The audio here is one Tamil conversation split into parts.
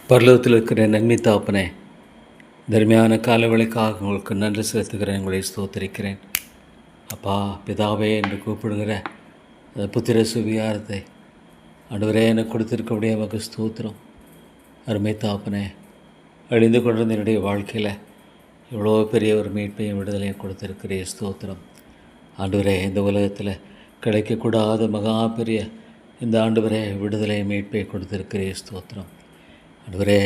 பரலோகத்தில் இருக்கிற நன்மை தாப்பனே, தர்மையான காலவழைக்காக உங்களுக்கு நன்றி செலுத்துகிறேன். உங்களை ஸ்தோத்திரிக்கிறேன். அப்பா பிதாவே என்று கூப்பிடுகிற அந்த புத்திர சுவிகாரத்தை ஆண்டவரே எனக்கு கொடுத்திருக்கக்கூடிய நமக்கு ஸ்தோத்திரம். அருமை தாப்பனே, அழிந்து கொண்டிருந்த என்னுடைய வாழ்க்கையில் இவ்வளோ பெரிய ஒரு மீட்பையும் விடுதலையும் கொடுத்திருக்கிற ஸ்தோத்திரம். ஆண்டவரே, இந்த உலகத்தில் கிடைக்கக்கூடாத மகா பெரிய இந்த ஆண்டவரே விடுதலை மீட்பை கொடுத்திருக்கிற ஸ்தோத்திரம். ஆண்டவரே,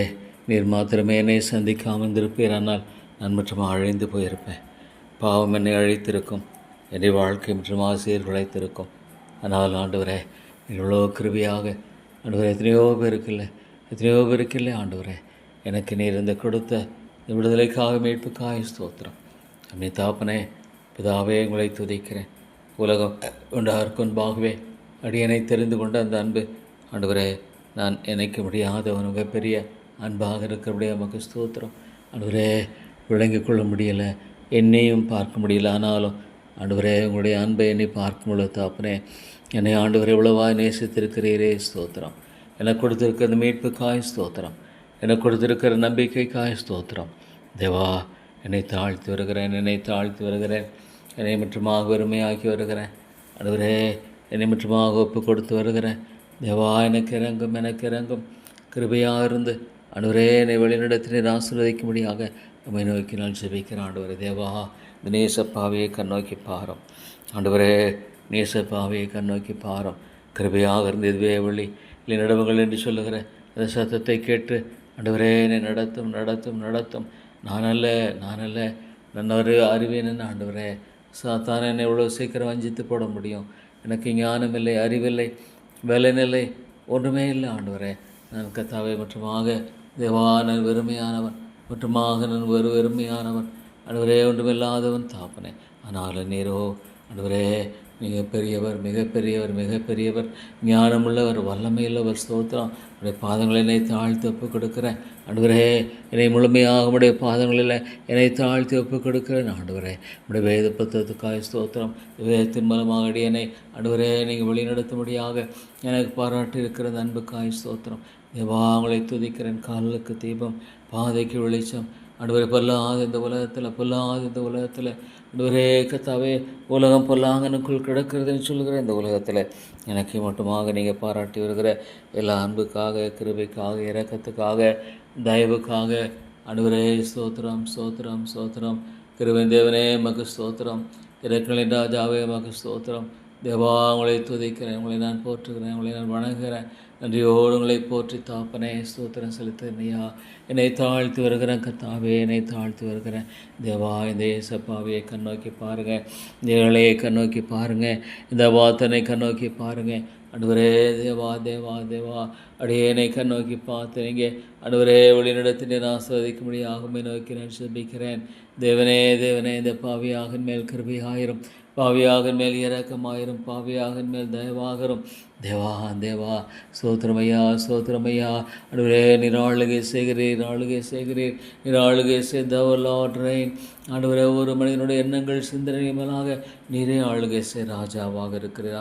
நீர் மாத்திரமே என்னை சந்திக்காமல் இருந்திருப்பீர், ஆனால் நான் மற்றும் அழிந்து போயிருப்பேன். பாவம் என்னை அழைத்திருக்கும், என்னுடைய வாழ்க்கை மற்றும் ஆசிரியர் அழைத்திருக்கும். ஆனால் ஆண்டவரே, இவ்வளோ கிருபியாக ஆண்டவரே எத்தனையோ பேருக்கில்லை ஆண்டவரே, எனக்கு நீர் இந்த கொடுத்த விடுதலைக்காக மீட்புக்காக ஸ்தோத்திரம். அன்னை தாப்பனே, பிதாவே உங்களை துதிக்கிறேன். உலகம் கொண்டார்கொன்பாகவே அடியனை தெரிந்து கொண்ட அந்த அன்பு ஆண்டவரே, நான் நினைக்க முடியாத ஒரு மிகப்பெரிய அன்பாக இருக்கிறபடியே நமக்கு ஸ்தோத்திரம். ஆண்டவரே, விளங்கிக் கொள்ள முடியலை, என்னையும் பார்க்க முடியல. ஆனாலும் ஆண்டவரே, உங்களுடைய அன்பை என்னை பார்க்கும் பொழுது தாப்பனே, என்னை ஆண்டவரே இவ்வளவாய் நேசித்திருக்கிறீரே ஸ்தோத்திரம். எனக்கு கொடுத்திருக்கிற அந்த மீட்புக்காய் ஸ்தோத்திரம், எனக்கு கொடுத்திருக்கிற நம்பிக்கைக்காய் ஸ்தோத்திரம். தேவா, என்னை தாழ்த்தி வருகிறேன், என்னை மற்றுமாக வெறுமையாக்கி வருகிறேன். ஆண்டவரே, என்னை மற்றுமாக ஒப்பு கொடுத்து வருகிறேன். தேவா, எனக்கு இறங்கும் கிருபையாக இருந்து ஆண்டவரே என்னை வழிநடத்தினர் ஆசீர்வதிக்கும்படியாக நம்மை நோக்கி நான் ஜெபிக்கிறேன். ஆண்டவரே, தேவா, இந்த நேசப்பாவையை கண்ணோக்கி பாரும். ஆண்டவரே, நேசப்பாவையை கண்ணோக்கி பாரும். கிருபையாக இருந்து இதுவே வழி இல்லை நடவுகள் என்று சொல்லுகிற அந்த சத்தத்தை கேட்டு ஆண்டவரே என்னை நடத்தும். நான் அல்ல நான் ஒரு அறிவேன். ஆண்டவரே, சாத்தான என்னை இவ்வளோ சீக்கிரம் வஞ்சித்து போட முடியும். எனக்கு ஞானம் இல்லை, அறிவில்லை, வேலைநிலை ஒன்றுமே இல்லை. ஆண்டவரே, நான் கத்தாவை மற்றுமாக தேவான வெறுமையானவன், மற்றுமாக நான் வெறுமையானவன். ஆண்டவரே, ஒன்றுமில்லாதவன் தாப்பனே. ஆனாலும் நீரோ ஆண்டவரே மிகப்பெரியவர், ஞானமுள்ளவர், வல்லமையுள்ளவர். ஸ்தோத்திரம். உடைய பாதங்களை என்னை தாழ்த்தி ஒப்புக் கொடுக்கிறேன். ஆண்டவரே, என்னை முழுமையாக உடைய பாதங்களில் என்னை தாழ்த்தி ஒப்புக் கொடுக்கிறேன். ஆண்டவரே, உடைய வேத புத்தகத்துக்காய் ஸ்தோத்திரம். வேதத்தின் மூலமாக அடியனை ஆண்டவரே நீங்கள் வழிநடத்தும்படியாக எனக்கு பாராட்டி இருக்கிற அன்புக்காய் ஸ்தோத்திரம். தேவா, உங்களை துதிக்கிறேன். காலுக்கு தீபம், பாதைக்கு வெளிச்சம். ஆண்டவரே, பொல்லாத இந்த உலகத்தில் ஆண்டவரே கத்தாவே, உலகம் பொல்லாங்கனுக்குள் கிடக்கிறதுன்னு சொல்லுகிற இந்த உலகத்தில் எனக்கு மட்டுமாக நீங்கள் பாராட்டி வருகிற எல்லா அன்புக்காக, கிருபைக்காக, இரக்கத்துக்காக, தயவுக்காக ஆண்டவரே ஸ்தோத்திரம். கிருபை தேவனே மக்கு ஸ்தோத்திரம். இரக்கங்களின் ராஜாவே மக்கு ஸ்தோத்திரம். தேவா, உங்களை துதிக்கிறேன், உங்களை நான் போற்றுகிறேன், உங்களை நான் வணங்குகிறேன். நன்றியோடு உங்களை போற்றி தாப்பனே ஸ்தோத்திரம் செலுத்துறையா. என்னை தாழ்த்தி வருகிறேன் கத்தாவே, என்னை தாழ்த்தி வருகிறேன். தேவா, இந்த ஏசப்பாவையை கண்ணோக்கி பாருங்கள், இந்த ஏழையை கண்ணோக்கி பாருங்கள், இந்த வாத்தனை கண்ணோக்கி பாருங்கள். ஆண்டவரே, தேவா அடியேனை கண்ணோக்கி பார்த்துறீங்க. ஆண்டவரே, வழிநடத்தினேன் ஆஸ்வதிக்கும்படியாகுமே நோக்கி நான் செபிக்கிறேன். தேவனே, இந்த பாவியாகன் மேல் கிருபையாயிரும், பாவியாகன் மேல் இரக்கமாயிரும், பாவியாகன் மேல் தயவாகரும். தேவா ஸ்தோத்திரமையா. ஆண்டவரே, நீர் ஆளுகை செய்கிறீர், நீர் ஆளுகை செய்தவர் லார்ட் ரெயின். ஆண்டவரே, ஒரு மனிதனுடைய எண்ணங்கள் சிந்தனை மேலாக நீரே ஆளுகை செய் ராஜாவாக இருக்கிறீர்.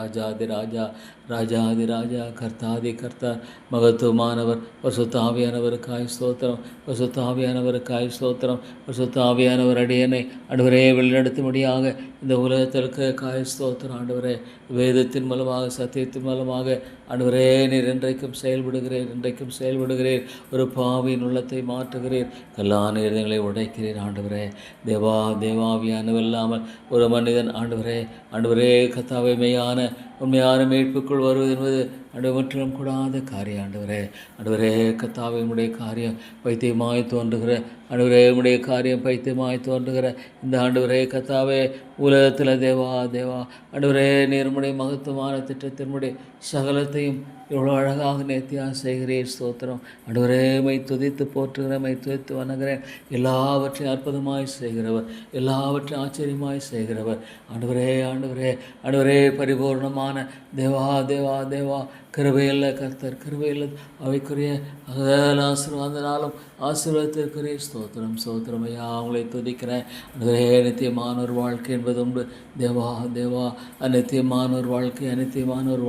ராஜாதி ராஜா, கர்த்தாதி கர்த்தா, மகத்துவமானவர், பரிசுத்த ஆவியானவருக்காய் ஸ்தோத்திரம். அடியனை ஆண்டவரே வழிநடத்தும்படியாக இந்த உலகத்திற்கு காய் ஸ்தோத்திரம். ஆண்டவரே, வேதத்தின் மூலமாக, சத்தியத்தின் மூலமாக ஆண்டவரே நீர் என்றைக்கும் செயல்படுகிறீர். ஒரு பாவியின் உள்ளத்தை மாற்றுகிறீர், கல்லான இருதயங்களை உடைக்கிறீர். ஆண்டவரே, தேவாவியானவர் இல்லாமல் ஒரு மனிதன் ஆண்டவரே கத்தாவை உண்மையான மீட்புக்குள் வருவது என்பது முற்றிலும் கூடாத காரியம். ஆண்டவரே கத்தாவை உடைய காரியம் பைத்தியமாய் தோன்றுகிற இந்த ஆண்டவரே கத்தாவே உலகத்தில் தேவா ஆண்டவரே, நீர்முடைய மகத்துவமான திட்டத்தினுடைய சகலத்தையும் எவ்வளோ அழகாக நேர்த்தியாக செய்கிறேன். ஸ்தோத்திரம். ஆண்டவரே, மை துதித்து போற்றுகிறேன், மை துதித்து வணங்குகிறேன். எல்லாவற்றையும் அற்புதமாய் செய்கிறவர், எல்லாவற்றையும் ஆச்சரியமாய் செய்கிறவர். ஆண்டவரே பரிபூர்ணமான தேவா கிருபையில்லை கர்த்தர், கிருபையில்லை அவைக்குரிய ஆசீர்வாதனாலும் ஆசீர்வாதத்திற்குரிய ஸ்தோத்திரம். ஐயா, அவங்களை துதிக்கிறேன். ஆண்டவரே, நித்தியமான ஒரு வாழ்க்கை என்பது உண்டு. தேவா அநித்தியமான ஒரு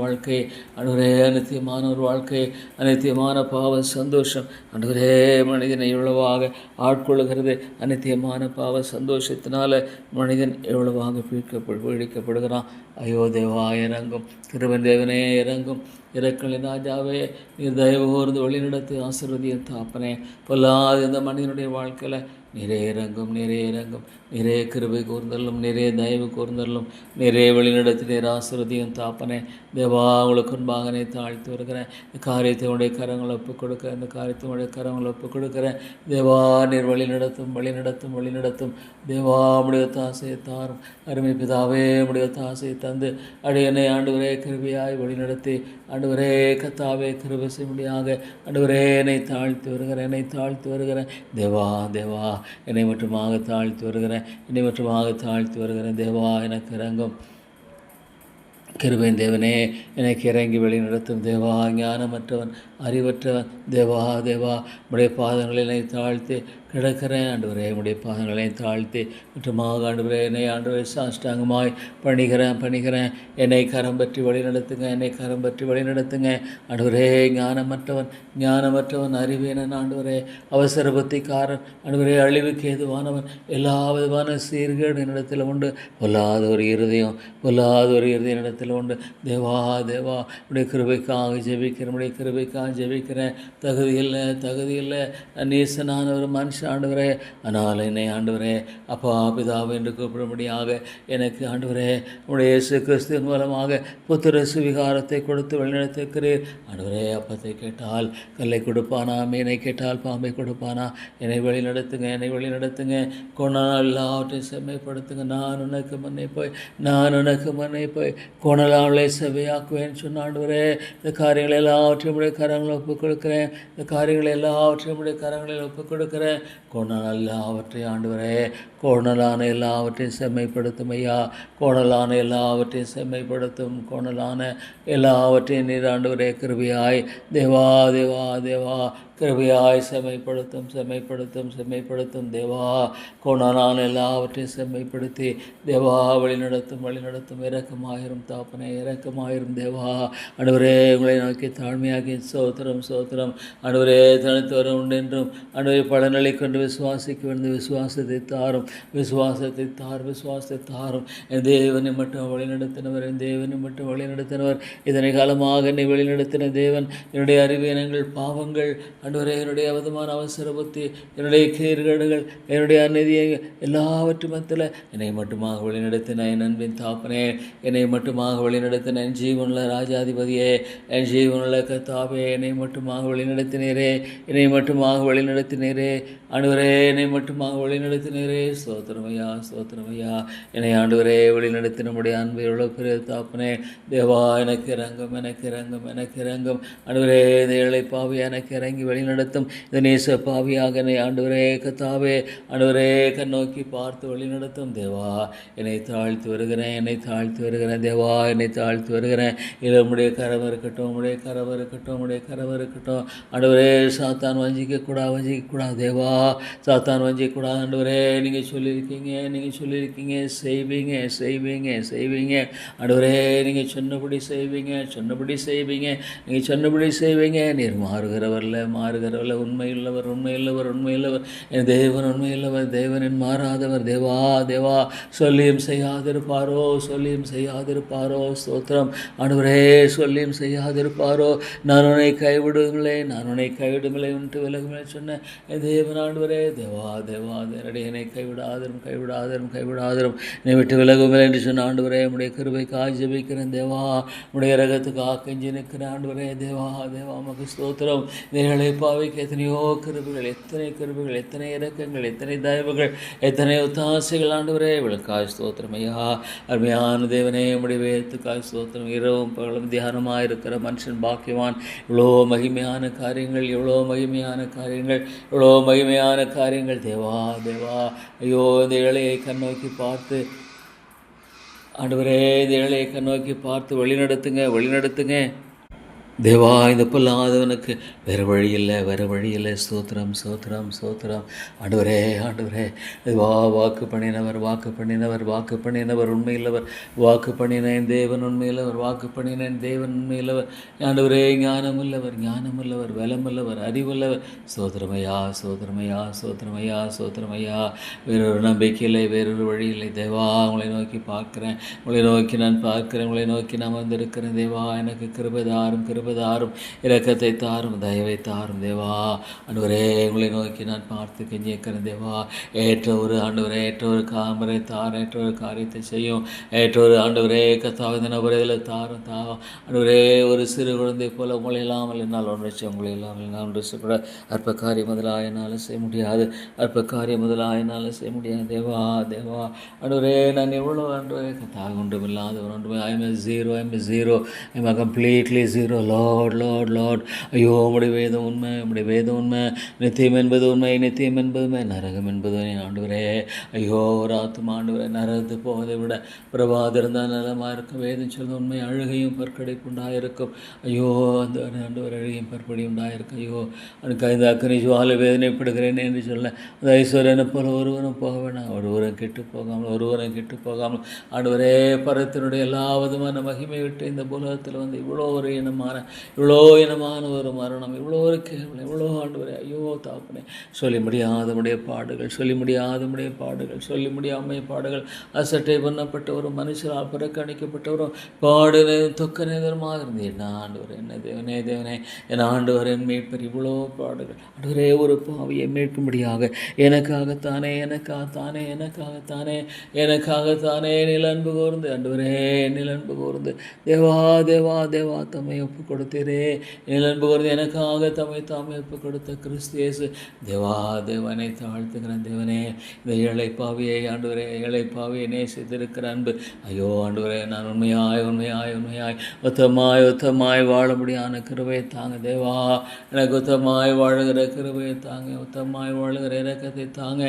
வாழ்க்கை. ஆண்டவரே, அநித்தியமான ஒரு வாழ்க்கை, அநித்தியமான பாவ சந்தோஷம் ஆண்டவரே மனிதனை எவ்வளவாக ஆட்கொள்ளுகிறது. அநித்தியமான பாவ சந்தோஷத்தினால மனிதன் எவ்வளவாக பீடிக்கப்படுகிறான். ஐயோ தேவா இறங்கும், கிருபையின் தேவனே இறங்கும், இரக்கங்களின் ராஜாவே நீர் தயவு கூர்ந்து வழிநடத்து ஆசீர்வதியும் தாப்பனே. பொல்லாத இந்த மனிதனுடைய வாழ்க்கையில் நிறைய இறங்கும், நிறைய இறங்கும், நிறைய கிருபை கூர்ந்தல்லும், நிறைய தயவு கூர்ந்தல்லும், நிறைய வழிநடத்தி நீர் ஆசீர்வதியும் தாப்பனே. தேவா உங்களுக்கு முன்பாக நீ தாழ்த்து வருகிறேன். இந்த காரியத்தை உடைய கரங்களை ஒப்புக் கொடுக்கிறேன், இந்த காரியத்தை உடைய கரங்களை ஒப்புக் கொடுக்கிறேன். தேவா நீர் வழி நடத்தும், வழி நடத்தும், வழி நடத்தும். தேவா முடிய தாசையை தாரும். அருமை பிதாவே முடிய தாசையை தந்து அடியனை ஆண்டவரே கிருபையாய் வழி நடத்தி ஆண்டவரே கத்தாவே கிருபை செய்யும்படியாக ஆண்டவரே என்னை தாழ்த்தி வருகிறேன், என்னை தாழ்த்தி வருகிறேன். தேவா தேவா என்னை மட்டுமாக தாழ்த்தி வருகிறேன், என்னை மட்டுமாக தாழ்த்தி வருகிறேன். தேவா எனக்கு இறங்கும், கிருபையின் தேவனே எனக்கு இறங்கி வழி நடத்தும். தேவா ஞானமற்றவன், அறிவற்றவன், தேவா தேவா உடைய பாதங்களை தாழ்த்தி கிடக்கிறேன். ஆண்டவரே உடைய பாதங்களை தாழ்த்தி முற்றமாக ஆண்டவரே என்னை ஆண்டவரே சாஷ்டாங்கமாய் பணிகிறேன். என்னை கரம் பற்றி வழி நடத்துங்க, என்னை கரம் பற்றி வழி நடத்துங்க. ஆண்டவரே ஞானமற்றவன் அறிவீனன் ஆண்டவரே, அவசர புத்திக்காரன் ஆண்டவரே, அழிவுக்கு ஏதுவானவன், எல்லா விதமான சீர்கேடு என்னிடத்தில் உண்டு. பொல்லாத ஒரு இருதயம் என்னிடத்தில் உண்டு. தேவா தேவா உடைய கிருபைக்காக ஜெபிக்கிறேன், உடைய கிருபைக்காக ஜெபிக்கிறேன். தகுதி இல்லை நீசனான ஒரு மனுஷன் ஆண்டவரே. ஆனால் என்னை ஆண்டவரே அப்பா பிதாவை என்று கூப்பிடும்படியாக எனக்கு ஆண்டவரே உடைய இயேசு கிறிஸ்துவின் மூலமாக புத்திர சுவிகாரத்தை கொடுத்து வழிநடத்திருக்கிறீர். ஆண்டவரே அப்பத்தை கேட்டால் கல்லை கொடுப்பானா, மீனை கேட்டால் பாம்பை கொடுப்பானா? என்னை வழி நடத்துங்க. கொணலால் எல்லாவற்றையும் செம்மைப்படுத்துங்க. நான் உனக்கு மன்னை போய் கொணலாளை செவ்வையாக்குவேன் சொன்ன ஆண்டவரே, இந்த காரியங்கள் எல்லாவற்றையும் உடைய கரங்களை ஒப்புக் கொடுக்கிறேன். இந்த காரியங்கள் எல்லாவற்றையும் உடைய கரங்களில் ஒப்புக் கொடுக்கிறேன். கோணலான எல்லாவற்றையும் ஆண்டவரே, கோணலான எல்லாவற்றையும் செம்மைப்படுத்தும் ஐயா, கோணலான எல்லாவற்றையும் செம்மைப்படுத்தும், கோணலான எல்லாவற்றையும் நீர் ஆண்டவரே கிருபையாய் தேவா தேவா தேவா கிருபையாய் செம்மைப்படுத்தும் தேவா. கோணலான எல்லாவற்றையும் செம்மைப்படுத்தி தேவா வழி நடத்தும். இரக்கமாயிரும் தாப்பனே, இரக்கமாயிரும் தேவா. ஆண்டவரே உங்களை நோக்கி தாழ்மையாகி சோத்திரம் ஆண்டவரே தனித்து வர உண்டென்றும் ஆண்டவரே பலனலை கொண்டு விசுவாசிக்க வேண்டும். விசுவாசத்தை தாரும். என் தேவனை மட்டும் வழிநடத்தினவர், இதனை காலமாக என்னை வழிநடத்தின தேவன். என்னுடைய அறிவீனங்கள், பாவங்கள் ஆண்டவரே, என்னுடைய அவதமான அவசர புத்தி, என்னுடைய கீழ்கேடுகள், என்னுடைய அநீதியங்கள் எல்லாவற்று மத்தியில் என்னை மட்டுமாக வழிநடத்தின என் அன்பின் தாப்பனே, என்னை மட்டுமாக வழிநடத்தின என் ஜீவனுள்ள ராஜாதிபதியே, என் ஜீவனுள்ள கத்தாவே, என்னை மட்டுமாக வழிநடத்தினீரே ஆண்டவரே, என்னை மட்டுமாக வழிநடத்தினீரே. ஸ்தோத்திரமையா என்னை ஆண்டவரே வழிநடத்தி நம்முடைய அன்பை எவ்வளோ பெரிய தாப்பனே. தேவா எனக்கு இறங்கும் ஆண்டவரே, இந்த ஏழை பாவி எனக்கு இறங்கி வழிநடத்தும். இந்த நேச பாவியாக என்னை ஆண்டவரே கத்தாவே ஆண்டவரே கண்ணோக்கி பார்த்து வழிநடத்தும். தேவா என்னை தாழ்த்தி வருகிறேன் தேவா, என்னை தாழ்த்தி வருகிறேன். இல்லை உம்முடைய கரம் இருக்கட்டும் ஆண்டவரே. சாத்தான் வஞ்சிக்கக்கூடாது தேவா, சாத்தான் வஞ்சிக்கக்கூடாது ஆண்டவரே. நீங்கள் சொல்லியிருக்கீங்க செய்வீங்க ஆண்டவரே. நீங்கள் சொன்னபடி செய்வீங்க. நீர் மாறுகிறவர்ல உண்மையுள்ளவர். என் தேவன் உண்மையுள்ளவர், தேவனின் மாறாதவர். தேவா சொல்லியும் செய்யாதிருப்பாரோ. ஸ்தோத்திரம் ஆண்டவரே, சொல்லியும் செய்யாதிருப்பாரோ. நான் உன்னை கைவிடுங்களே உன்ட்டு விலகுமே சொன்ன என் தேவன் ஆண்டவரே. தேவா என்னை கைவிடாதரும் என்னை விட்டு விலகுமே என்று சொன்ன ஆண்டவரே, உடைய கிருபைக்காக ஜெபிக்கிறேன் தேவா. உடைய ரகத்துக்காக கெஞ்சி நிற்கிறேன் ஆண்டவரே. தேவா உமக்கு ஸ்தோத்திரம். இந்த பாவைக்கு எத்தனையோ கிருபைகள், எத்தனை இரக்கங்கள், எத்தனை தயவுகள், எத்தனை ஒத்தாசைகள் ஆண்டவரே. விளக்காய் ஸ்தோத்திரம் ஐயா. அருமையான தேவனே, உடைய வேதத்துக்காய் ஸ்தோத்திரம். இரவும் பகலும் தியானமாக இருக்கிற மனுஷன் பாக்கியவான். இவ்வளோ மகிமையான காரியங்கள் தேவா. ஐயோ இந்த ஏழையை கண்ணோக்கி பார்த்து ஆண்டவரே, இந்த ஏழையை கண்ணோக்கி பார்த்து வழி நடத்துங்க. தேவா, இந்த பொல்லாதவனுக்கு வேறு வழி இல்லை, வேறு வழி இல்லை. ஸ்தோத்திரம், ஸ்தோத்திரம், ஸ்தோத்திரம். ஆண்டவரே, ஆண்டவரே, தேவா, வாக்கு பண்ணினவர், வாக்கு பண்ணினவர், வாக்கு பண்ணினவர் உண்மையில்லவர், வாக்கு பண்ணினேன் தேவன் உண்மையில்லவர், வாக்கு பண்ணினேன் தேவன் உண்மையில்லவர். ஆண்டவரே, ஞானமுள்ளவர், ஞானமுள்ளவர், பலமுள்ளவர், அறிவுள்ளவர். ஸ்தோத்திரமையா, ஸ்தோத்திரமையா, ஸ்தோத்திரமையா, ஸ்தோத்திரமையா. வேறொரு நம்பிக்கை இல்லை, வேறொரு வழி இல்லை. தேவா, உங்களை நோக்கி பார்க்கிறேன், உங்களை நோக்கி நான் பார்க்கிறேன், உங்களை நோக்கி நான் வந்திருக்கிறேன். தேவா, எனக்கு கிருபைதாரும், கிருபைதாரும், இரக்கத்தை தாரும், தயவை தாரும். தேவா, ஆண்டவரே, உங்களை நோக்கி நான் பார்த்து கெஞ்சிக்கிறேன். தேவா, ஏற்ற ஒரு ஆண்டவரே, ஏற்ற ஒரு காமரை தார், ஏற்ற ஒரு காரியத்தை செய்யும், ஏற்ற ஒரு ஆண்டவரே கத்தாக இந்த நபரையில் தாரும் ஆண்டவரே. ஒரு சிறு குழந்தை போல உங்களை இல்லாமல் என்னால் ஒன்று உங்களை இல்லாமல் நான் ஒன்று கூட அற்ப காரியம் முதலாக என்னால் செய்ய முடியாது, அற்ப காரியம் முதலாக என்னால் செய்ய முடியாது. தேவா, தேவா, ஆண்டவரே, நான் எவ்வளோ ஆண்டவரே கத்தாக ஒன்றும் இல்லாதவர், ஒன்றுமே. I am zero, I am zero, I am completely zero. Lord, Lord, Lord. ஐயோ, உம்முடைய வேதம் உண்மை, உம்முடைய வேதம் உண்மை. நித்தியம் என்பது உண்மை, நித்தியம் என்பதுமே, நரகம் என்பது ஆண்டவரே. ஐயோ, ஒரு ஆத்துமா ஆண்டவரே நரகத்து போவதை விட பிரபாதம் இருந்தால் நலமாக இருக்கும். வேதம் சொல்ல உண்மை, அழுகையும் பற்கடைப்பு உண்டாயிருக்கும். ஐயோ, அந்த ஆண்டவர் அழுகையும் பற்படி உண்டாயிருக்கும். ஐயோ, எனக்கு இந்த அக்கறை ஜுவாலை வேதனைப்படுகிறேன் என்று சொல்ல அந்த ஐஸ்வர்யனை போல ஒருவரும் போக வேணாம், ஒருவரும் கெட்டு போகாமல், ஒருவரும் கெட்டு போகாமல். ஆண்டவரே, பரத்தினுடைய எல்லா விதமான மகிமை விட்டு இந்த உலகத்தில் வந்து இவ்வளோ ஒரு இனமான ஒரு மரணம், இவ்வளோ ஒரு கேவலம், இவ்வளோ ஆண்டவரே. ஐயோ தாப்பனே, சொல்லி முடியாதமுடைய பாடுகள், சொல்லி முடியாதமுடைய பாடுகள், சொல்லி முடியாமைய பாடுகள். அசட்டை பண்ணப்பட்ட ஒரு மனுஷரால் புறக்கணிக்கப்பட்டவரும் பாடுனே தொக்க நேதரமாக இருந்து என்ன ஆண்டவர், என்ன தேவனே, தேவனே, என் ஆண்டவர், என் மீட்பர், இவ்வளோ பாடுகள். ஆண்டவரே, ஒரு பாவியை மீட்கும்படியாக எனக்காகத்தானே, எனக்காகத்தானே, எனக்காகத்தானே, எனக்காகத்தானே நிலன்பு கூர்ந்து, ஆண்டவரே, நிலன்பு கூர்ந்து, தேவா, தேவா, தேவா, தம்மை ஒப்பு கொடுத்தீரே. நிலன்பு கூர்ந்து எனக்காக தம்மை தாமே ஒப்பு கொடுத்த கிறிஸ்து இயேசு. தேவா, தேவனை தாழ்த்துகிறேன். தேவனே, இந்த ஏழை பாவியை ஆண்டவரே, ஏழை பாவியை நேசித்திருக்கிற அன்பு. ஐயோ ஆண்டவரே, நான் உண்மையாய், உண்மையாய், உண்மையாய், ஒத்தமாய், ஒத்தமாய் வாழ முடியாத கிருபையை தாங்க. தேவா, எனக்கு ஒத்தமாய் வாழுகிற கிருபையை தாங்க, ஒத்தமாய் வாழுகிற இரக்கத்தை தாங்க,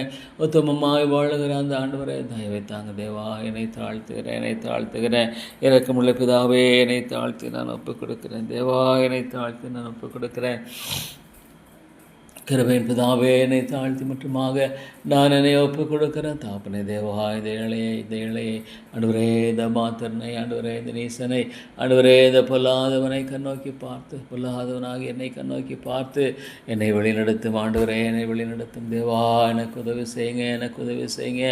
உத்தமமாய் வாழுகிற அந்த ஆண்டவரே தயவை தாங்க. தேவா, என்னை தாழ்த்துகிறேன், என்னை தாழ்த்துகிறேன். இரக்கமுள்ள பிதாவே, என்னை தாழ்த்தி நான் ஒப்புக் கொடுக்கிறேன். தேவா, என்னை தாழ்த்தி நான் ஒப்புக் கொடுக்கிறேன். கிருபையின் பிதாவே, என்னை தாழ்த்தி மட்டுமாக நான் என்னை ஒப்புக் கொடுக்கிறேன். தாப்பனே, தேவா, இந்த இளையை ஆண்டவரே, இந்த மாத்தரனை ஆண்டவரே, இந்த நீசனை ஆண்டவரே, இந்த பொல்லாதவனை கண்ணோக்கி பார்த்து, பொல்லாதவனாக என்னை கண்ணோக்கி பார்த்து என்னை வழிநடத்தும் ஆண்டவரே, என்னை வழிநடத்தும். தேவா, எனக்கு உதவி செய்யுங்க, எனக்கு உதவி செய்யுங்க,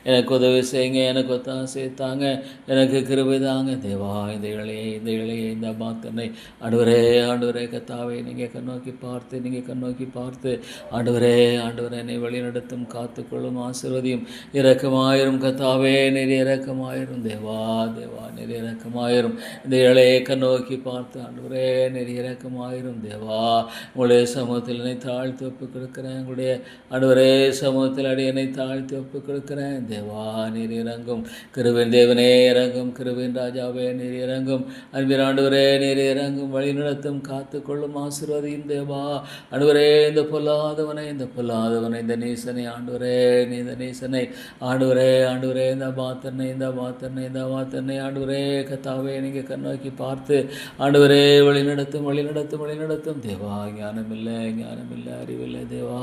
எனக்கு உதவி செய்யுங்க, எனக்கு ஒத்தாசை தாங்க, எனக்கு கிருபை தாங்க. தேவா, இந்த இளையை இந்த மாத்தரனை ஆண்டவரே, ஆண்டவரே கத்தாவை நீங்கள் கண்ணோக்கி பார்த்து, நீங்கள் கண்ணோக்கி பார்த்து ஆண்டவரே, ஆண்டவரே, என்னை வழிநடத்தும், காத்துக்கொள்ளும், ஆசீர்வதியும், இரக்கமாயிரும். கத்தாவே, நீர் இரக்கமாயிரும். தேவா, தேவா, நீர் இரக்கமாயிரும். இந்த இளையை கண்ணோக்கி பார்த்து ஆண்டவரே, நீர் இரக்கமாயிரும். தேவா, உங்களுடைய சமூகத்தில் என்னை தாழ்த்தி ஒப்புக் கொடுக்கிறேன். உங்களுடைய ஆண்டவரே சமூகத்தில் என்னை தாழ்த்தி ஒப்புக் கொடுக்கிறேன். தேவா, நீர் இறங்கும். கிருபையின் தேவனே இறங்கும். கிருபையின் ராஜாவே நீர் இறங்கும். அன்பின் ஆண்டவரே நீர் இறங்கும். வழி நடத்தும், காத்துக்கொள்ளும், ஆசீர்வதியும். தேவா, ஆண்டவரே, இந்த பொல்லாதவனை, இந்த பொல்லாதவனை, இந்த நீசனை ஆண்டவரே, நீ இந்த நீசனை ஆண்டவரே, ஆண்டவரே, இந்த மாத்தனை, இந்த மாத்தனை, இந்த மாத்தனை ஆண்டவரே கத்தாவே நீங்கள் கண்ணோக்கி பார்த்து ஆண்டவரே வழி நடத்தும், வழி நடத்தும், வழி நடத்தும். தேவா, ஞானமில்லை, ஞானமில்லை, அறிவில்லை. தேவா,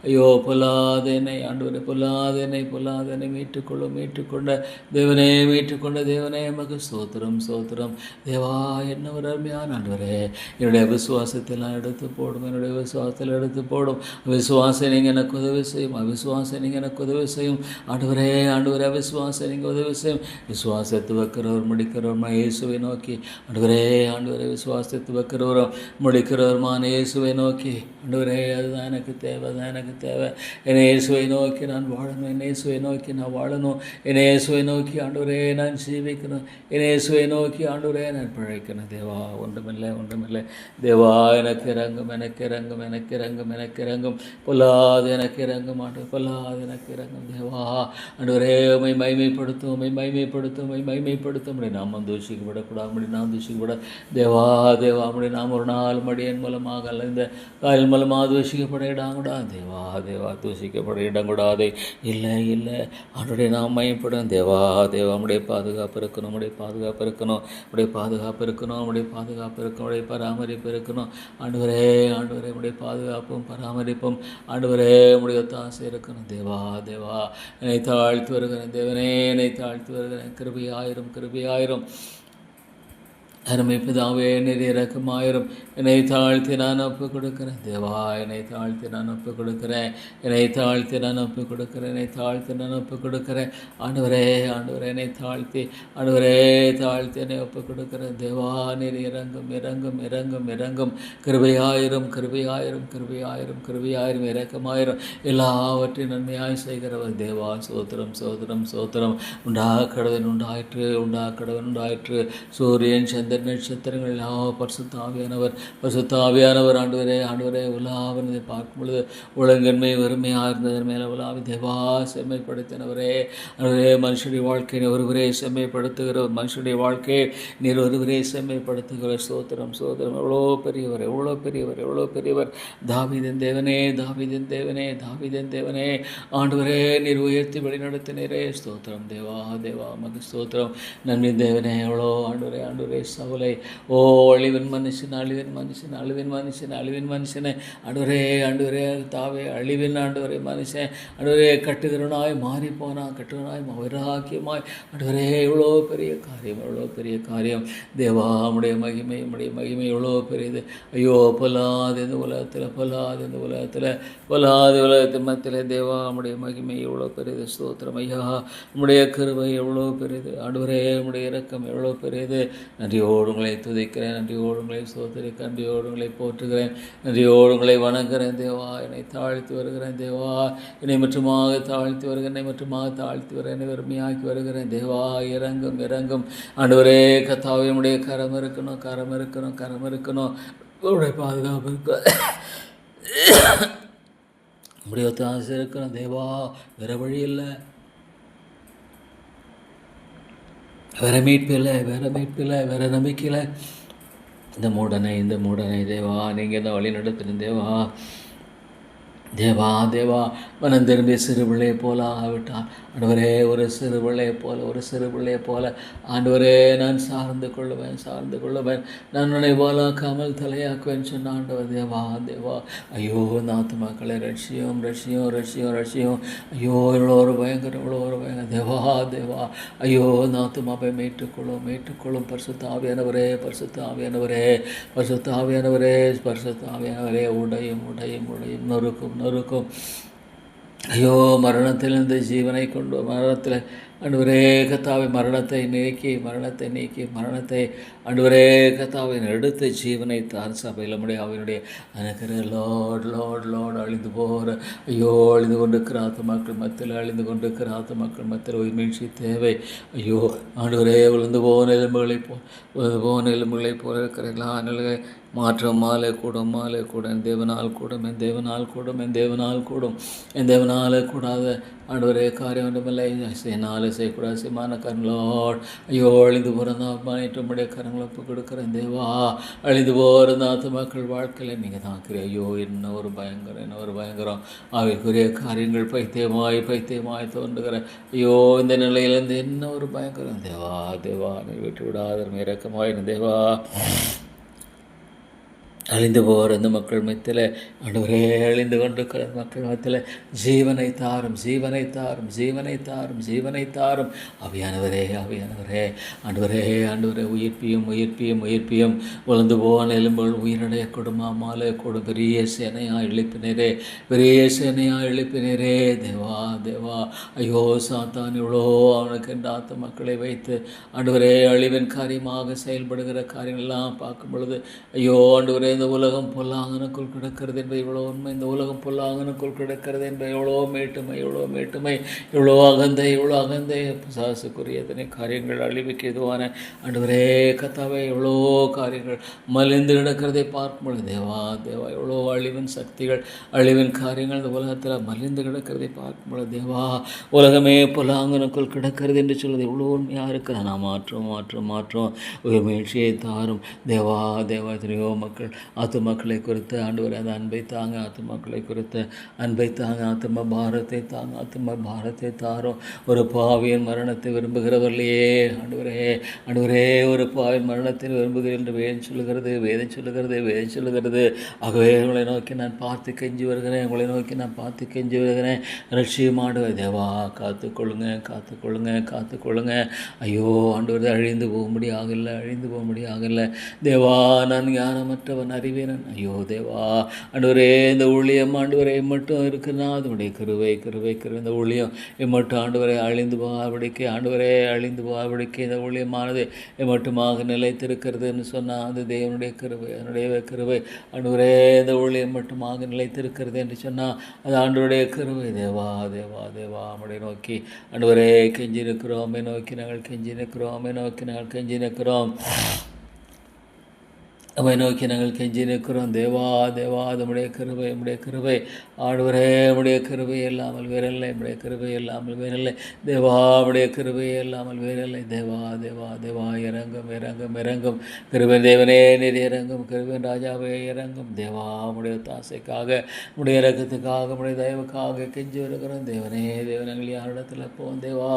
ஐயோ, பொல்லாத என்னை ஆண்டவரே, பொல்லாத என்னை, பொல்லாத என்னை மீட்டுக்கொள்ளும், மீட்டுக்கொண்ட தேவனே, மீட்டுக்கொண்ட தேவனே, எமக்கு ஸ்தோத்திரம், ஸ்தோத்திரம். தேவா, என்ன ஒரு அருமையான ஆண்டவரே, என்னுடைய விசுவாசத்தில் நான் எடுத்து போடும், என்னுடைய விசுவாசத்தில் எடுத்து போடும். விசுவாசம் நீங்கள் எனக்கு உதவி செய்யும், அவிசுவாசம் நீங்கள் எனக்கு உதவி செய்யும். ஆண்டவரே, ஆண்டவரே, அவிசுவாசம் நீங்கள் உதவி செய்யும். விசுவாசத்தை வைக்கிறவர் முடிக்கிறவருமா இயேசுவை நோக்கி ஆண்டவரே, ஆண்டவரே, விசுவாசத்தை வைக்கிறவரும் முடிக்கிறவருமான இயேசுவை நோக்கி ஆண்டவரே, அதுதான் எனக்கு தேவை, அதுதான் எனக்கு தேவை. என்னை இயேசுவை நோக்கி நான் வாழணும், என்னை இயேசுவை நோக்கி நான் வாழணும், என்னை இயேசுவை நோக்கி ஆண்டவரே நான் ஜீவிக்கணும், என்னை இயேசுவை நோக்கி ஆண்டவரே நான் பிழைக்கணும். தேவா, ஒன்றுமில்லை, ஒன்றுமில்லை. தேவா, எனக்கு இறங்கும், எனக்கு இறங்கும், எனக்கு இறங்கும், எனக்கு இறங்கும். பொல்லாது எனக்கு இறங்கும் ஆண்டவர், பொல்லாது எனக்கு இறங்கும். தேவா, ஆண்டவரே, உம்மை மகிமைப்படுத்தும், உம்மை மகிமைப்படுத்தும், உம்மை மகிமைப்படுத்தும். உம்முடைய நாமம் தூஷிக்கப்படக்கூடாது, உம்முடைய நாமம் தூஷிக்கப்பட. தேவா, தேவா, உம்முடைய நாம் ஒரு நாள் மடியன் மூலமாக அல்ல இந்த காலில் மூலமாக தூஷிக்கப்பட இடம் கூடாது தேவா. தேவா தூஷிக்கப்பட இடம் கூடாது. இல்லை இல்லை அவனுடைய நாம் மையப்படும் தேவா. தேவா உடைய பாதுகாப்பு இருக்கணும், உடைய பாதுகாப்பு இருக்கணும், உடைய பாதுகாப்பு இருக்கணும், உடைய பாதுகாப்பு இருக்கணும், உடைய பராமரிப்பு இருக்கணும். ஆண்டவரே ஆண்டவரே உடைய பாதுகாப்பும் பராமரிப்பும் ஆண்டவரே உடைய ஒத்தாசை இருக்கணும் தேவா. தேவா என்னை தாழ்த்தி வருகிறேன் தேவனே, என்னை தாழ்த்தி வருகிறேன். கிருபையாயிரும் கிருபையாயிரும். அருமை பிதாவே நீர் இரக்கமாயிரும். என்னை தாழ்த்தி நான் ஒப்பு கொடுக்கிறேன் தேவா. என்னை தாழ்த்தி நான் ஒப்பு கொடுக்கிறேன். என்னை தாழ்த்தி நான் ஒப்பு கொடுக்கிறேன். என்னை தாழ்த்தி நான் ஒப்பு கொடுக்கிறேன். ஆண்டவரே ஆண்டவரே என்னை தாழ்த்தி ஆண்டவரே தாழ்த்தி என்னை ஒப்பு கொடுக்கிறேன் தேவா. நீர் இறங்கும் இறங்கும் இறங்கும் இறங்கும். கிருபையாயிரும் கிருபையாயிரும் கிருபையாயிரும் கிருபையாயிரும் இரக்கமாயிரும். எல்லாவற்றையும் நன்மையாய் செய்கிறவர் தேவா. சோத்திரம் சோத்திரம் சோத்திரம். கடவன் உண்டாயிற்று, கடவன் உண்டாயிற்று. சூரியன் சந்திரன் நட்சத்திரங்கள் பரிசுத்த ஆவியானவர் பரிசுத்த ஆவியானவர் ஆண்டவரே ஆண்டவரே உலாவினதை பார்க்கும் பொழுது உலகன்மை வறுமையாக இருந்ததன் மேலே உலாவி தேவா செம்மைப்படுத்தினவரே. ஆண்டவரே மனுஷனுடைய வாழ்க்கையை ஒருவரே செம்மைப்படுத்துகிறவர். மனுஷனுடைய வாழ்க்கையை நீர் ஒருவரே செம்மைப்படுத்துகிறவர். சோத்திரம் சோத்திரம். எவ்வளோ பெரியவர் எவ்வளோ பெரியவர் எவ்வளோ பெரியவர். தாவீதின் தேவனே தாவீதின் தேவனே தாவீதின் தேவனே ஆண்டவரே நீர் உயர்த்தி வழிநடத்தினரே. ஸ்தோத்திரம் தேவா தேவா மக ஸ்தோத்திரம். நன்மை தேவனே எவ்வளோ ஆண்டவரே ஆண்டவரே சவுலை ஓ அழிவின் மனுஷன் அழிவின் மனுஷன் அழிவின் மனுஷன் அழிவின் மனுஷனை ஆண்டவரே ஆண்டவரே தாவே அழிவின் ஆண்டவரே மனுஷன் ஆண்டவரே கட்டுகிறனாய் மாறி போனான், கட்டுகிறனாய் வைராக்கியமாய் ஆண்டவரே எவ்வளோ பெரிய காரியம் எவ்வளோ பெரிய காரியம் தேவா. உடைய மகிமை உடைய மகிமை எவ்வளோ பெரியது. ஐயோ பொல்லாது இந்த உலகத்தில் பொல்லாது இந்த உலகத்தில் பொல்லாது உலகத்தின் மத்தியில் தேவா உடைய மகிமை எவ்வளோ பெரியது. ஸ்தோத்திரம் ஐயா. உடைய கிருபை எவ்வளோ பெரியது ஆண்டவரே. உடைய இரக்கம் எவ்வளோ பெரியது. நன்றியோடு உங்களை துதிக்கிறேன், நன்றியோடு உங்களை சோதரிக்கிறேன், நன்றியோடு உங்களை போற்றுகிறேன், நன்றியோடு உங்களை வணங்குகிறேன் தேவா. என்னை தாழ்த்தி வருகிறேன் தேவா. என்னை மட்டுமாக தாழ்த்தி வருகிறேன், என்னை மட்டுமாக தாழ்த்தி வர என்னை வெறுமையாக்கி வருகிறேன் தேவா. இறங்கும் இறங்கும் ஆண்டவரே. கர்த்தாவே உடைய கரம் இருக்கணும் கரம் இருக்கணும் கரம் இருக்கணும். உடைய பாதுகாப்பு இருக்க உடைய ஒத்தாசை இருக்கணும் தேவா. வேறு வழி இல்லை, வேறு மீட்பில்லை, வேறு மீட்பில்லை, வேறு நம்பிக்கையில் இந்த மூடனை தேவா நீங்கள் தான் வழி நடத்தின தேவா. தேவா தேவா மனம் திரும்பி சிறு பிள்ளையை போல ஆகிவிட்டான் ஆண்டவரே. ஒரு சிறு பிள்ளையை போல ஒரு சிறு பிள்ளையை போல ஆண்டவரே நான் சார்ந்து கொள்ளுவேன் நான் உன்னை போலாக்காமல் தலையாக்குவேன் சொன்ன ஆண்டவர் தேவா தேவா. ஐயோ இந்த ஆத்துமாக்களை ரட்சியம் ரட்சியம் ரட்சியம் ரட்சியம். ஐயோ இவ்வளோ ஒரு பயங்கரம் தேவா தேவா. ஐயோ இந்த ஆத்துமாவை மீட்டுக்கொள்ளும் பரிசுத்த ஆவியானவரே பரிசுத்த ஆவியானவரே பரிசுத்த ஆவியானவரே பரிசுத்த ஆவியானவரே. உடையும் உடையும் உடையும் நொறுக்கும் நொறுக்கும். ஐயோ மரணத்திலிருந்து ஜீவனை கொண்டு மரணத்தில் ஆண்டவரே கர்த்தாவே மரணத்தை நீக்கி மரணத்தை ஆண்டவரே கர்த்தாவை எடுத்து ஜீவனை தார் சபையில் நம்முடைய அவனுடைய அனுக்கிற லோட் லோட் லோட் அழிந்து போகிற ஐயோ அழிந்து கொண்டிருக்கிற ஆத்துமாக்கள் மத்தியில் அழிந்து கொண்டிருக்கிற ஆத்துமாக்கள் மத்தியில் ஒரு மீழ்ச்சி தேவை. ஐயோ ஆண்டவரே விழுந்து போன எலும்புகளை போல இருக்கிற எல்லா நிலையை மாற்றம் மாலை கூடும் என் தேவனால் கூடும் என் தேவனால் கூடும் என் தேவனால் கூடும் என் தேவனால் கூடாத ஆண்டவரே காரியம் ஒன்றுமில்லை. என்னால் செய்யக்கூடாது சிமான கரங்களோடு ஐயோ அழிந்து போகிறதா மானிட்டும்படிய கரங்களை ஒப்பு கொடுக்குறேன் தேவா. அழிந்து போகிற ஆத்துமாக்கள் வாழ்க்கையில் நீங்கள் தான் இருக்கிற. ஐயோ என்ன ஒரு பயங்கரம் அவைக்குரிய காரியங்கள் பைத்தியமாய் தோன்றுகிற ஐயோ இந்த நிலையிலேருந்து என்ன ஒரு பயங்கரம் தேவா தேவா. நீ விட்டு விடாத இறக்கமாயிரும் தேவா. அழிந்து போகிற இந்த மக்கள் மத்தியில் ஆண்டவரே அழிந்து கொண்டிருக்கிற மக்கள் மத்தியில் ஜீவனை தாரும் ஆவியானவரே ஆண்டவரே உயிர்ப்பியும் வளர்ந்து போன எலும்புகள் உயிரடைய கொடுமாமாலே கொடும் பெரிய சேனையாக எழுப்பினரே தேவா தேவா. ஐயோ சாத்தான் இவ்வளோ அவனுக்கு என்ற ஆத்த மக்களை வைத்து ஆண்டவரே அழிவின் காரியமாக செயல்படுகிற காரியங்கள்லாம் பார்க்கும் பொழுது ஐயோ ஆண்டவரே இந்த உலகம் பொல்லாங்கனுக்குள் கிடக்கிறது என்பது இவ்வளோ உண்மை. இந்த உலகம் பொல்லாங்கனுக்குள் கிடக்கிறது என்பது எவ்வளோ மேட்டுமை எவ்வளோ அகந்தை பிசாசுக்குரிய எத்தனை காரியங்கள் அழிவுக்கு எதுவான ஆண்டவரே கர்த்தாவே எவ்வளோ காரியங்கள் மலிந்து கிடக்கிறதை பார்க்கும்பொழுது தேவா தேவா எவ்வளோ அழிவின் சக்திகள் அழிவின் காரியங்கள் இந்த உலகத்தில் மலிந்து கிடக்கிறதை பார்க்கும்பொழுது தேவா உலகமே பொல்லாங்கனுக்குள் கிடக்கிறது என்று சொல்வது எவ்வளோ உண்மையாக இருக்குது. நான் மாற்றோம் ஒரு மீழ்ச்சியை தாரும் தேவா தேவா. எத்தனையோ மக்கள் ஆத்துமாக்களை குறித்து ஆண்டவரே அந்த அன்பை தாங்க, ஆத்துமாக்களை குறித்து அன்பை தாங்க, ஆத்தும பாரத்தை தாங்க, ஆத்தும பாரத்தை தாரும். ஒரு பாவியின் மரணத்தை விரும்புகிறவர்களையே ஆண்டவரே ஒரு பாவியின் மரணத்தை விரும்புகிறேன் என்று வேதம் சொல்லுகிறது, வேதம் சொல்லுகிறது, வேதம் சொல்லுகிறது. ஆகவே உங்களை நோக்கி நான் பார்த்து கெஞ்சி வருகிறேன், உங்களை நோக்கி நான் பார்த்து கெஞ்சி வருகிறேன். ரட்சியமாடுவ தேவா, காத்துக்கொள்ளுங்க, காத்துக்கொள்ளுங்க, காத்துக்கொள்ளுங்க. ஐயோ ஆண்டவரே, அழிந்து போகும்படி ஆகலை, அழிந்து போகும்படி ஆகலை தேவா. நான் ஞானமற்றவன், அறிவேனன். ஐயோ தேவா, ஆண்டவரே இந்த ஊழியம் ஆண்டவரை மட்டும் இருக்குன்னா அதனுடைய கிருபை கிருபை கிருபை. இந்த ஊழியம் எம்மட்டும் ஆண்டவரை அழிந்து போகாபடிக்கு, ஆண்டவரே அழிந்து போகாபடிக்கு இந்த ஊழியமானது எம்மட்டுமாக நிலைத்திருக்கிறதுன்னு சொன்னால் அது தேவனுடைய கிருபை, அதனுடைய கிருபை. ஆண்டவரே இந்த ஊழியம் மட்டுமாக நிலைத்திருக்கிறது என்று சொன்னால் அது ஆண்டவருடைய கிருபை. தேவா தேவா தேவா, நம்முடைய நோக்கி ஆண்டவரே கெஞ்சி நிற்கிறோம், நோக்கி நாங்கள் கெஞ்சி நிற்கிறோம், நோக்கி நாங்கள் கெஞ்சி நிற்கிறோம், நம்மை நோக்கி நாங்கள் கெஞ்சி நிற்கிறோம். தேவா தேவா, நம்முடைய கிருபை, நம்முடைய கிருபை ஆண்டவரே, நம்முடைய கிருபை இல்லாமல் வேறில்லை, நம்முடைய கிருபை இல்லாமல் வேறில்லை தேவா, நம்முடைய கிருபை இல்லாமல் வேறில்லை. தேவா தேவா தேவா, இறங்கும் இறங்கும் இறங்கும் கிருபை தேவனே, நீர் இறங்கும், கிருபையின் ராஜாவே இறங்கும். தேவா நம்முடைய தாசைக்காக, நம்முடைய இறக்கத்துக்காக, நம்முடைய தயவுக்காக கெஞ்சி வருகிறோம். தேவனே தேவனங்கள் யாரிடத்தில் போவோம் தேவா,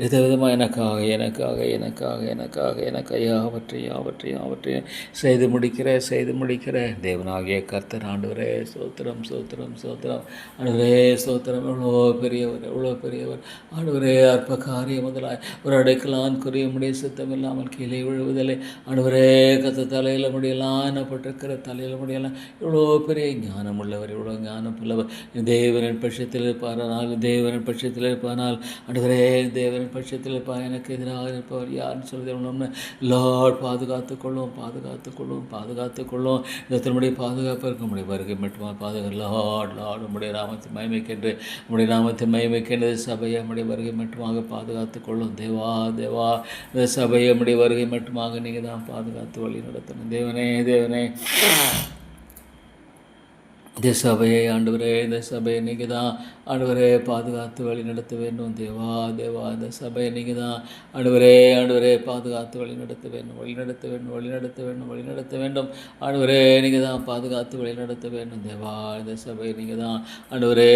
எந்த விதமாக எனக்காக எனக்காக எனக்காக எனக்காக எனக்கு யாவற்றையும் செய்து முடிக்கிற தேவனாகிய கர்த்தர் ஆண்டவரே சோத்திரம் சோத்திரம் சோத்திரம். ஆண்டவரே சோத்திரம். எவ்வளோ பெரியவர் ஆண்டவரே. அற்ப காரியம் முதலாய் ஒரு அடைக்கலான் குறிய முடிய சித்தம் இல்லாமல் கீழே விழுவதில்லை ஆண்டவரே. கத்த தலையில் முடியலாம் என்னப்பட்டிருக்கிற தலையில் முடியலாம். இவ்வளோ பெரிய ஞானம் உள்ளவர், இவ்வளோ ஞானம் உள்ளவர். தேவனின் பட்சத்தில் இருப்பாரானால், தேவனின் பட்சத்தில் இருப்பானால் ஆண்டவரே, தேவனின் பட்சத்தில் இருப்பார். எனக்கு எதிராக இருப்பவர் யாருன்னு சொல்லுது லார்ட். பாதுகாத்துக்கொள்ளும், பாதுகாத்துக்கொள்ளும், பாதுகாத்துக்கொள்ளும். இந்த திருமுடைய பாதுகாப்பு இருக்க முடியும் வருகை மட்டுமா பாதுகாப்பு. லார்ட் லார்ட், நம்முடைய நாமத்தை மகிமைக்கென்று, நம்முடைய நாமத்தை மகிமைக்கென்று சபையை நம்முடைய வருகை மட்டுமாக பாதுகாத்துக்கொள்ளும். தேவா தேவா, இந்த சபையை நம்முடைய வருகை மட்டுமாக நீங்கள் தான் பாதுகாத்து வழி நடத்தணும். தேவனே தேவனே, இந்த சபையை ஆண்டவரே, இந்த சபையை நீங்கள் தான் ஆண்டவரே பாதுகாத்து வழி நடத்த வேண்டும். தேவா தேவா, இந்த சபையை நீங்கள் தான் ஆண்டவரே பாதுகாத்து வழி நடத்த வேண்டும், வழி நடத்த வேண்டும், வழி நடத்த வேண்டும், வழி நடத்த வேண்டும். ஆண்டவரே நீங்கள் தான் பாதுகாத்து வழி நடத்த வேண்டும். தேவா இந்த சபையை நீங்கள் தான் ஆண்டவரே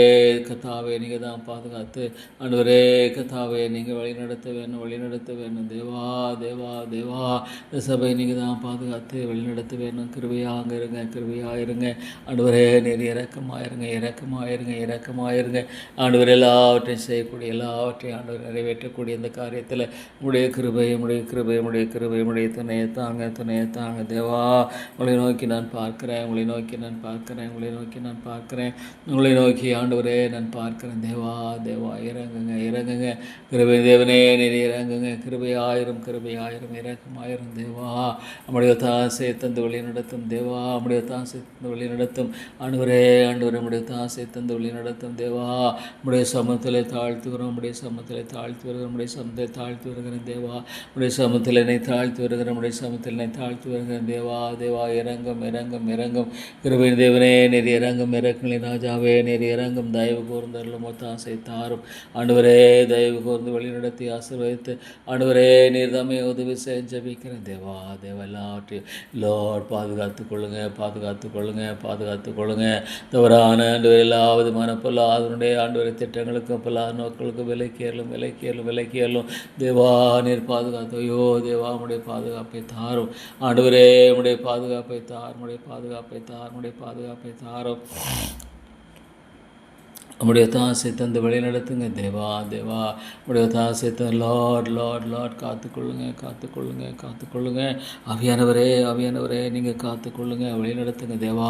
கத்தாவே, நீங்கள் தான் பாதுகாத்து ஆண்டவரே கத்தாவே நீங்கள் வழி நடத்த வேண்டும், வழி நடத்த வேண்டும். தேவா தேவா தேவா, இந்த சபையை நீங்கள் தான் பாதுகாத்து வழி நடத்த வேண்டும். கிருபையாக இருங்க, கிருபையாக இருங்க ஆண்டவரே. நீர் இரக்கமாயிருங்க, இரக்கமாயிருங்க, இரக்கமாயிருங்க ஆண்டவர். எல்லாவற்றையும் செய்யக்கூடிய, எல்லாவற்றையும் ஆண்டவர் நிறைவேற்றக்கூடிய இந்த காரியத்தில் உடைய கிருபை, உடைய கிருபை, உடைய கிருபை, உடைய துணையை தாங்க, துணையை தாங்க. தேவா உங்களை நோக்கி நான் பார்க்கிறேன், உங்களை நோக்கி நான் பார்க்கிறேன், உங்களை நோக்கி நான் பார்க்கிறேன், உங்களை நோக்கி ஆண்டவரே நான் பார்க்கிறேன். தேவா தேவா, இறங்குங்க, இறங்குங்க கிருபை தேவனே, நீர் இறங்குங்க. கிருபையாயிரம், கிருபையாயிரம், இறக்கமாயிரம். தேவா நம்முடைய தாசை தந்து வழி நடத்தும். தேவா நம்முடைய தாசை தந்து வழி நடத்தும். ஆண்டவரே நம்முடைய தாசை தந்து வழி நடத்தும். தேவா நம்முடைய சமூகத்தில் தாழ்த்துகிறோம், நம்முடைய சமூகத்தில் தாழ்த்தி வருகிறோம், நம்முடைய சமூகத்தை தாழ்த்தி வருகிறேன். தேவா நம்முடைய சமூகத்தில் என்னை தாழ்த்தி வருகிறேன், நம்முடைய சமூகத்தில் என்னை தாழ்த்தி வருகிறேன். தேவா தேவா, இறங்கும் இறங்கும் இறங்கும் கிருபை தேவனே, நீர் இறங்கும், இறக்கங்களின் ராஜாவே நீர் இறங்கும். தயவு கூர்ந்தருளும், தாசை தாரும் ஆண்டவரே. தயவு கூர்ந்து வழி நடத்தி ஆசீர்வதித்து ஆண்டவரே நீர் தாமே உதவி செய்ய ஜெபிக்கிறேன். தேவா தேவா, எல்லாவற்றையும் லார்ட் பாதுகாத்துக் கொள்ளுங்க, பாதுகாத்துக் கொள்ளுங்க, பாதுகாத்துக் கொள்ளுங்க. தவறான ஆண்டவர் எல்லா விதமான பொல்லாதனுடைய ஆண்டவரை திட்டங்களுக்கும் பொல்லாத நோக்களுக்கும் விலைக்கேறலும் விலைக்கேறலும் விலைக்கேறலும். தேவா நீர் பாதுகாத்து. ஐயோ தேவா, நம்முடைய பாதுகாப்பை தாரும் ஆண்டவரே, நம்முடைய பாதுகாப்பை தார், நம்முடைய பாதுகாப்பை தார், நம்முடைய பாதுகாப்பை தாரும். நம்முடைய தாசை தந்து வழி நடத்துங்க. தேவா தேவா, நம்முடைய தாசை தந்து லார்ட் லார்ட் லார்ட் காத்துக்கொள்ளுங்க, காத்துக்கொள்ளுங்க, காத்துக்கொள்ளுங்க. ஆவியானவரே, ஆவியானவரே நீங்கள் காத்துக்கொள்ளுங்க, வழி நடத்துங்க. தேவா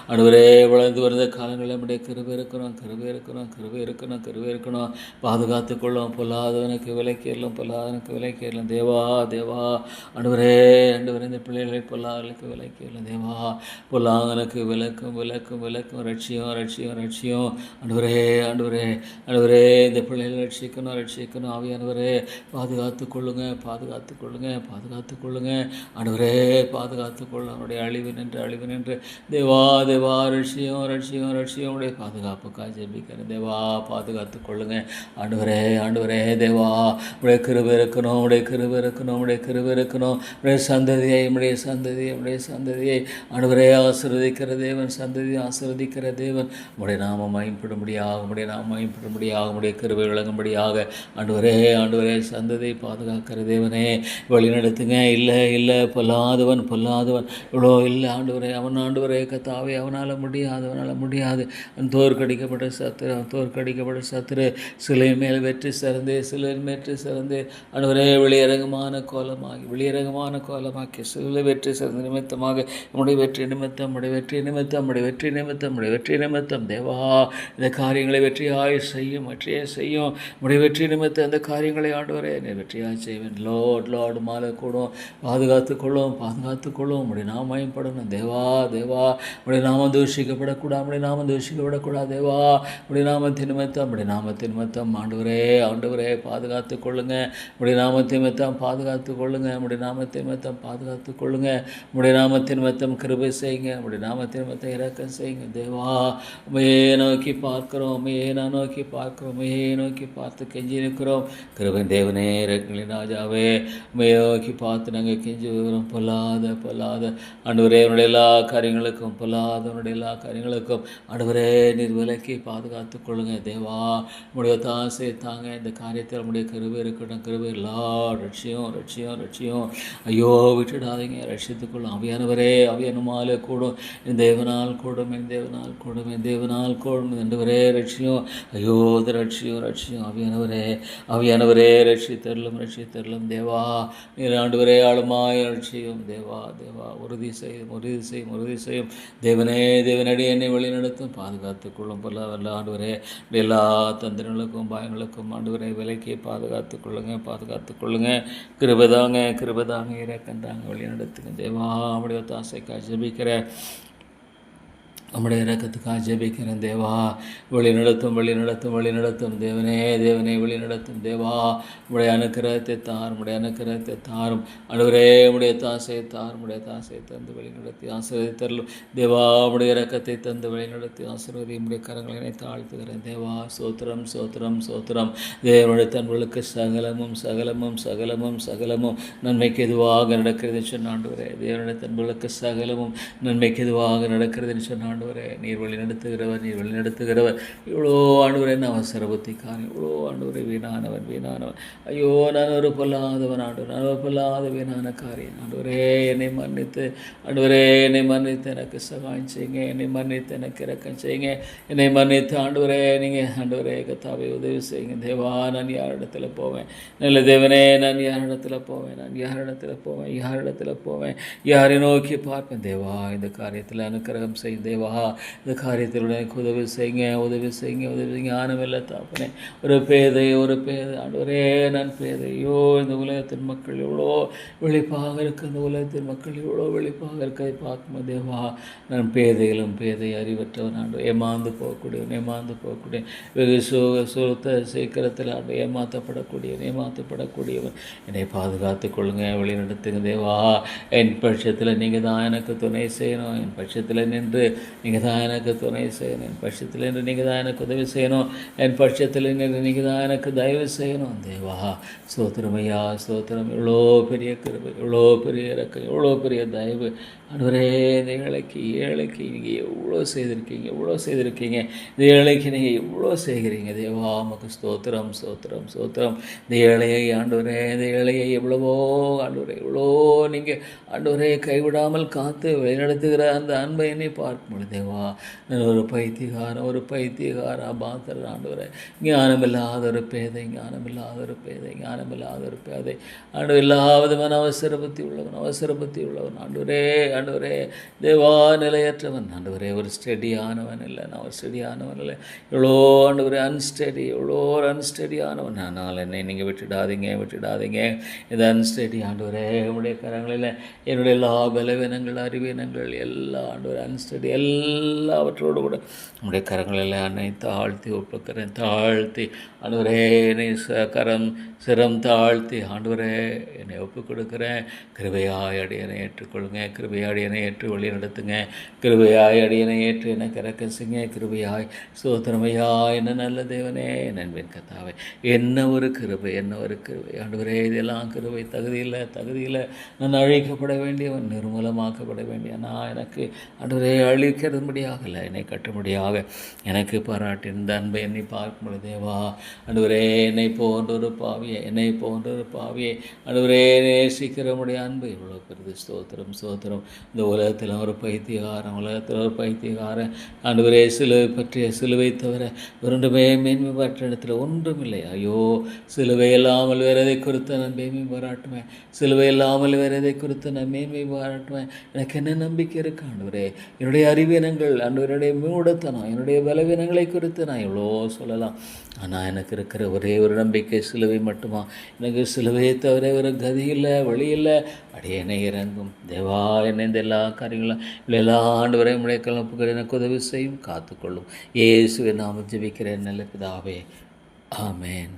ஆண்டவரே, வளர்ந்து வருத காலங்களில் நம்முடைய கிருபை இருக்கணும், கிருபை இருக்கணும், கிருபை இருக்கணும், கிருபை இருக்கணும். பாதுகாத்துக்கொள்ளும். பொல்லாதவனுக்கு விலைக்கேறலும், பொல்லாதவனுக்கு விலைக்கேறலும். தேவா தேவா, ஆண்டவரே ஆண்டவரே, இந்த பிள்ளைகளை பொல்லாதவர்களுக்கு விலைக்கேறலும். தேவா பொல்லாதவனுக்கு விலக்கும், விலக்கும், விலக்கும். ரட்சியம், ரட்சியம், ரட்சியம். ஆண்டவரே ஆண்டவரே ஆண்டவரே ஆண்டவரே இந்த பிள்ளைகளை ரட்சிக்கணும் ஆவியானவரே பாதுகாத்து கொள்ளுங்க ஆண்டவரே பாதுகாத்து கொள்ளும். அவனுடைய அழிவு நின்று தேவா ரட்சியம் உடைய பாதுகாப்புக்காக ஜெபிக்கிறேன். தேவா பாதுகாத்து கொள்ளுங்க ஆண்டவரே தேவா உடைய கிருபை இருக்கணும் உடைய சந்ததியை ஆண்டவரே ஆசீர்வதிக்கிற தேவன் உடைய நாமம் மகிமைப்படும்படியாக உடைய கிருபை விளங்கும்படியாக ஆண்டவரே சந்ததியை பாதுகாக்கிற தேவனே வழிநடத்துங்க. இல்லை பொல்லாதவன் இவ்வளோ இல்லை ஆண்டவரே, ஆண்டவரே கத்தாவே அவனால் முடியாது தோற்கடிக்கப்பட்ட சத்துரு சிலை மேல் வெற்றி சிறந்து ஆண்டவரே வெளியரங்கமான கோலமாக்கி சிலை வெற்றி சிறந்த நிமித்தமாக நம்முடைய வெற்றி நிமித்தம் தேவா இந்த காரியங்களை வெற்றியை செய்யும் நம்முடைய வெற்றி நிமித்தம் அந்த காரியங்களை ஆண்டவரே வெற்றியாக செய்வேன். லோட் மாலை கூடும் பாதுகாத்து கொள்ளும் உடைய நாமம் மகிமைப்படணும். தேவா உடைய நாமம் தூஷிக்கப்படக்கூடாது தேவா உடைய நாமத்தின் நிமித்தம் ஆண்டவரே பாதுகாத்து கொள்ளுங்க. உடைய நாமத்தின் நிமித்தம் பாதுகாத்து கொள்ளுங்க. உடைய நாமத்தின் நிமித்தம் கிருபை செய்யுங்க. உடைய நாமத்தின் நிமித்தம் இரக்கம் செய்யுங்க. தேவா உம்மையே நோக்கி பார்க்கிறோம் பார்த்து கெஞ்சி நிற்கிறோம். கிருபை தேவனே இரக்கங்களின் ராஜாவே உம்மையே நோக்கி பார்த்து நாங்கள் கெஞ்சி வருகிறோம். பொல்லாத ஆண்டவரே அவனுடைய எல்லா காரியங்களுக்கும் ஆண்டவரே நீர் விலக்கி பாதுகாத்து கொள்ளுங்க. தேவா உடைய தாசை தாங்க இந்த காரியத்தில் நம்முடைய கிருபை இருக்கட்டும். கிருபை லார்ட் ரட்சியம் ஐயோ விட்டுடாதீங்க, ரட்சித்துக்கொள்ளும். அவியானுமாலே கூடும் என் தேவனால் கூடும் ஆண்டவரே ரட்சியம். ஐயோ ரட்சியம் அவியானவரே ரட்சித்தருளும் தேவா நீர் ஆண்டவரே ஆளுமாய் ரட்சியும். தேவா உறுதி செய்யும் தேவனடி என்னை வழி நடத்தும் பாதுகாத்துக் கொள்ளும். வல்ல ஆண்டவரே எல்லா தந்திரங்களுக்கும் பயங்களுக்கும் ஆண்டவரே விலைக்கு பாதுகாத்துக் கொள்ளுங்க. கிருபதாங்க இறக்கந்தாங்க வழி நடத்துங்க. தேவா அவருடைய தாசைக்காக ஜெபிக்கிறேன். நம்முடைய இரக்கத்துக்காக ஜெபிக்கிறேன். தேவா வழி நடத்தும் தேவனே வழி நடத்தும். தேவா உடைய அனுக்கிரகத்தை தாரும் ஆண்டவரே உடைய தாசையை தந்து வழி நடத்தி ஆசீர்வதித்தருளும். தேவா உடைய இரக்கத்தை தந்து வழி நடத்தி ஆசீர்வதி உடைய கரங்களை தாழ்த்துகிறேன். தேவா சோத்திரம் தேவனுடைய தன்களுக்கு சகலமும் நன்மைக்கு எதுவாக நடக்கிறது சொன்ன ஆண்டவரே. தேவனுடைய தன்களுக்கு சகலமும் நன்மைக்கு எதுவாக நடக்கிறது சொன்ன நீர் வழி நடத்துகிறவர் இவ்வளோ ஆண்டவரே என்ன அவசர புத்திக்காரன், இவ்வளோ ஆண்டவரை வீணானவன். ஐயோ நான் ஒரு பொல்லாதவன் பொல்லாத வீணான காரியம். ஆண்டவரே என்னை மன்னித்து எனக்கு சகாயம் செய்யுங்க. என்னை மன்னித்து எனக்கு இரக்கம் செய்யுங்க. என்னை மன்னித்து ஆண்டவரே கத்தாவை உதவி செய்யுங்க. தேவா நான் யாரிடத்துல போவேன்? நல்ல தேவனே நான் யாரிடத்துல போவேன்? யாரை நோக்கி பார்ப்பேன்? தேவா இந்த காரியத்தில் அனுக்கிரகம் செய்யும். தேவா இந்த காரியத்தில் உதவி செய்யுங்க. ஞானமில்லை தாப்பனே, ஒரு பேதை ஆண்டவரே நான் பேதையோ. இந்த உலகத்தின் மக்கள் எவ்வளோ வெளிப்பாக இருக்கு. இருக்கிறதை பார்க்கும்போது தேவா நான் பேதை அறிவற்றவன் ஆண்டு ஏமாந்து போகக்கூடிய வெகு சீக்கிரத்தில் ஆண்டு ஏமாற்றப்படக்கூடியவன். என்னை பாதுகாத்து கொள்ளுங்க, வழி நடத்துங்க. தேவா என் பட்சத்தில் நீங்கள் தான் எனக்கு துணை செய்யணும். என் பட்சத்தில் நின்று நீங்கள் தான் எனக்கு துணை செய்யணும். என் பட்சத்தில் நின்று நீங்கள் தான் எனக்கு உதவி செய்யணும். என் பட்சத்தில் நின்று நீங்கள் தான் எனக்கு தயவு செய்யணும். தேவா ஸ்தோத்திரமையா ஸ்தோத்திரம். எவ்வளோ பெரிய கிருபை, எவ்வளோ பெரிய இறக்கம், எவ்வளோ பெரிய தயவு ஆண்டவரே. இந்த ஏழைக்கு நீங்கள் எவ்வளோ செய்திருக்கீங்க. இந்த ஏழைக்கு நீங்கள் எவ்வளோ செய்கிறீங்க. தேவா உமக்கு ஸ்தோத்திரம். இந்த ஏழையை ஆண்டவரே, இந்த ஏழையை எவ்வளவோ ஆண்டவரே, எவ்வளோ நீங்கள் ஆண்டவரே கைவிடாமல் காத்து வழிநடத்துகிற அந்த அன்பை என்னை பார்க்கும்போது தேவா நான் ஒரு பைத்தியகார பாத்திர ஆண்டவரே, ஞானமில்லாத ஒரு பேதை ஆண்டு எல்லா விதமான அவசர புத்தி உள்ளவன் ஆண்டவரே. ஆண்டவரே தேவா நிலையற்றவன் ஆண்டவரே, ஒரு ஸ்டெடியானவன் இல்லை, நான் ஒரு ஸ்டெடியானவன் இல்லை, எவ்வளோ ஆண்டவரே அன்ஸ்டெடி, எவ்வளோ ஒரு அன்ஸ்டெடியானவன். ஆனால் என்னை நீங்கள் விட்டுடாதீங்க இந்த அன்ஸ்டெடி ஆண்டவரே, உங்களுடைய கரங்களில் என்னுடைய எல்லா பலவீனங்கள் அறிவீனங்கள் எல்லா ஆண்டவரே அன்ஸ்டெடி எல்லாவற்றோடு கூட உங்களுடைய கரங்களில் என்னை தாழ்த்தி ஒப்புக்கிறேன், தாழ்த்தி ஆண்டவரே என்னை சிரம் தாழ்த்தி ஆண்டவரே என்னை ஒப்பு கொடுக்குறேன். கிருபையாய் அடியனை ஏற்றுக்கொள்ளுங்க, கிருபையாய் அடியனை ஏற்று வழி நடத்துங்க, கிருபையாய் அடியனை ஏற்று என்னை கரக்கசிங்க, கிருபையாய் ஸ்தோத்திரமையா என்ன நல்ல தேவனே, நண்பன் கத்தாவே, என்ன ஒரு கிருபை ஆண்டவரே, இதெல்லாம் கிருபை. தகுதியில் நான் அழிக்கப்பட வேண்டியவன், நிர்மூலமாக்கப்பட வேண்டிய நான் எனக்கு ஆண்டவரே அழிக்கிறதுபடியாக இல்லை, என்னை கட்டும்படியாக எனக்கு பாராட்டின இந்த அன்பை என்னை பார்க்கும் பொழுது தேவா ஆண்டவரே, என்னை போன்ற ஒரு பாவியை ஆண்டவரே நேசிக்கிறமுடைய அன்பு இவ்வளோ பெருது. ஸ்தோத்திரம். இந்த உலகத்தில் ஒரு பைத்தியகாரன் ஆண்டவரே, சிலுவை தவிர ஒன்றுமே மேன்மை பாற்ற இடத்துல ஒன்றுமில்லை. ஐயோ, சிலுவை இல்லாமல் வேறு எதை குறித்து நான் மேன்மை பாராட்டுவேன், சிலுவை இல்லாமல் வேறு எதை குறித்து நான் மேன்மை பாராட்டுவேன். எனக்கு என்ன நம்பிக்கை இருக்கு ஆண்டவரே? என்னுடைய அறிவீனங்கள் ஆண்டவருடைய மூடத்தனம், என்னுடைய பலவீனங்களை குறித்து நான் எவ்வளோ சொல்லலாம். ஆனால் எனக்கு இருக்கிற ஒரே ஒரு நம்பிக்கை சிலுவை மட்டுமா. எனக்கு சிலுவையை தவிர ஒரு கதி இல்லை, வழி இல்லை. அடியேனை இறங்கும் தேவா, என்னை இந்த எல்லா காரியங்களும் எல்லா ஆண்டவரை உடைய கலப்புகள் எனக்கு உதவி செய்யும், காத்துக்கொள்ளும். இயேசுவின் நாமத்தில் ஜெபிக்கிறேன் நல்ல பிதாவே, ஆமென்.